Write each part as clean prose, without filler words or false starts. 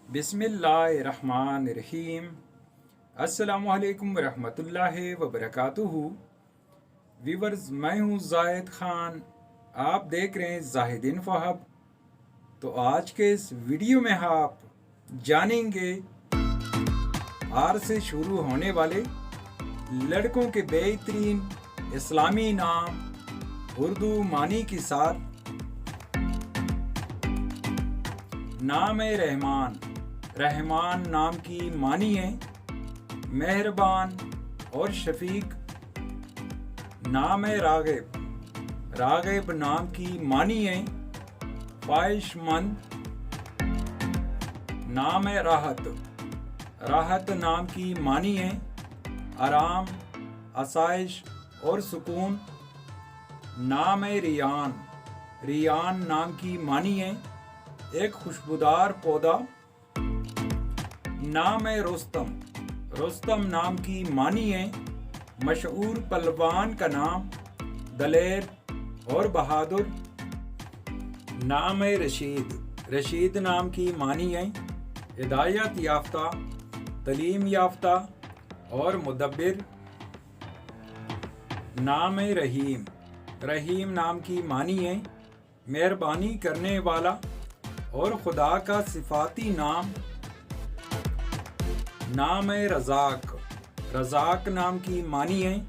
बिस्मिल्लाहिर्रहमानिर्रहीम। अस्सलामुअलैकुम वरहमतुल्लाहि वबरकातुहू। व्यूवर्स, मैं हूँ जाहिद ख़ान, आप देख रहे हैं जाहिद इन्फो हब। तो आज के इस वीडियो में आप जानेंगे आर से शुरू होने वाले लड़कों के बेहतरीन इस्लामी नाम उर्दू मानी के साथ। नाम रहमान। रहमान नाम की मानी है मेहरबान और शफीक। नाम राग़िब। राग़िब नाम की मानी है ख्वाहिशमंद। नाम राहत। राहत नाम की मानी है आराम, आसाइश और सुकून। नाम रियान। रियान नाम की मानी है एक खुशबूदार पौधा। नाम रुस्तम। रुस्तम नाम की मानी है मशहूर पहलवान का नाम, दलेर और बहादुर। नाम रशीद। रशीद नाम की मानी है हिदायत याफ्ता, तलीम याफ्ता और मुदब्बिर। नाम रहीम। रहीम नाम की मानी है मेहरबानी करने वाला और खुदा का सिफाती नाम। नाम रज़ाक। रज़ाक नाम की मानी है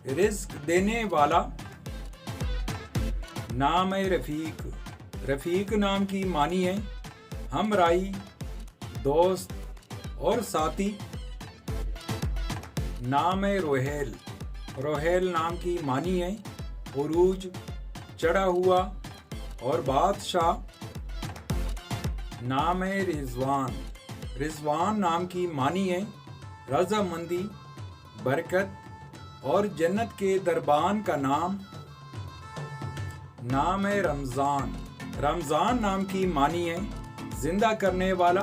रिज़्क देने वाला। नाम रफ़ीक। रफ़ीक नाम की मानी है हमराई, दोस्त और साथी। नाम रोहेल। रोहेल नाम की मानी है उरूज, चढ़ा हुआ और बादशाह। नाम रिजवान। रिजवान नाम की मानी है रज़ामंदी, बरकत और जन्नत के दरबान का नाम। नाम रमज़ान। रमज़ान नाम की मानी है जिंदा करने वाला,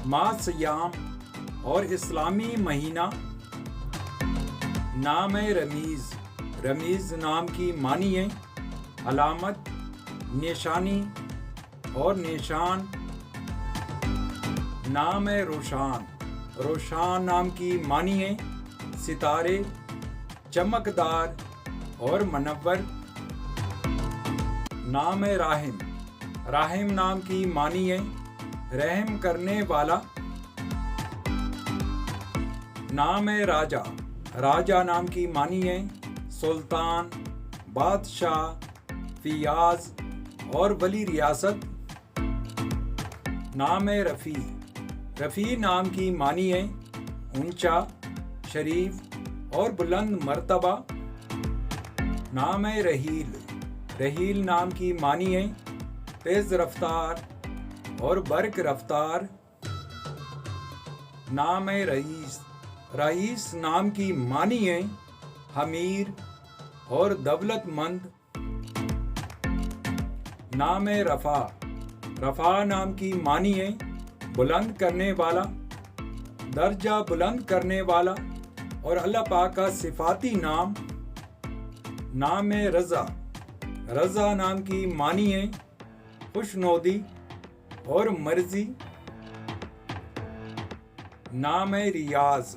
मासियाम और इस्लामी महीना। नाम रमीज़। रमीज़ नाम की मानी है अलामत, निशानी और निशान। नाम रोशान। रोशान नाम की मानी है सितारे, चमकदार और मनव्वर। नाम राहिम। राहिम नाम की मानी है रहम करने वाला। नाम राजा। राजा नाम की मानी है सुल्तान, बादशाह, फियाज और वली रियासत। नाम रफ़ी। रफ़ी नाम की मानी है ऊंचा, शरीफ और बुलंद मर्तबा। नाम रहील। रहील नाम की मानी है तेज़ रफ्तार और बर्क रफ्तार। नाम रईस। रईस नाम की मानी है हमीर और दौलतमंद। नाम रफ़ा। रफ़ा नाम की मानी है बुलंद करने वाला, दर्जा बुलंद करने वाला और अल्लाह पाक का सिफाती नाम। नाम रज़ा। रज़ा नाम की मानी है खुशनोदी और मर्जी। नाम रियाज।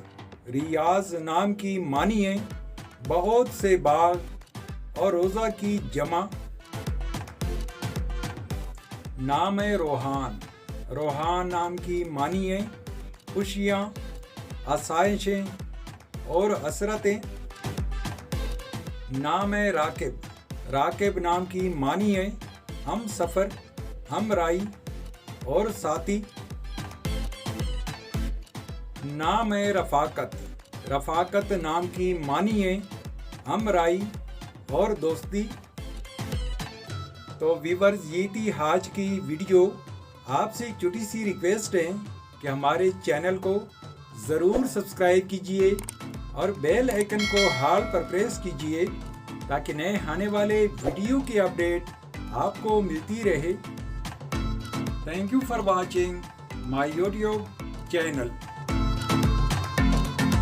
रियाज नाम की मानी है बहुत से बाग और रोज़ा की जमा। नाम रोहान। रोहान नाम की मानी है खुशियाँ, आसाइशें और असरतें। नाम राकिब। राकिब नाम की मानी है हम सफ़र, हमराई और साथी। नाम रफ़ाकत। रफ़ाकत नाम की मानी है हमराई और दोस्ती। तो व्यूअर्स, ये थी आज की वीडियो। आपसे एक छोटी सी रिक्वेस्ट है कि हमारे चैनल को ज़रूर सब्सक्राइब कीजिए और बेल आइकन को हाल पर प्रेस कीजिए ताकि नए आने वाले वीडियो की अपडेट आपको मिलती रहे। Thank you for watching my YouTube channel.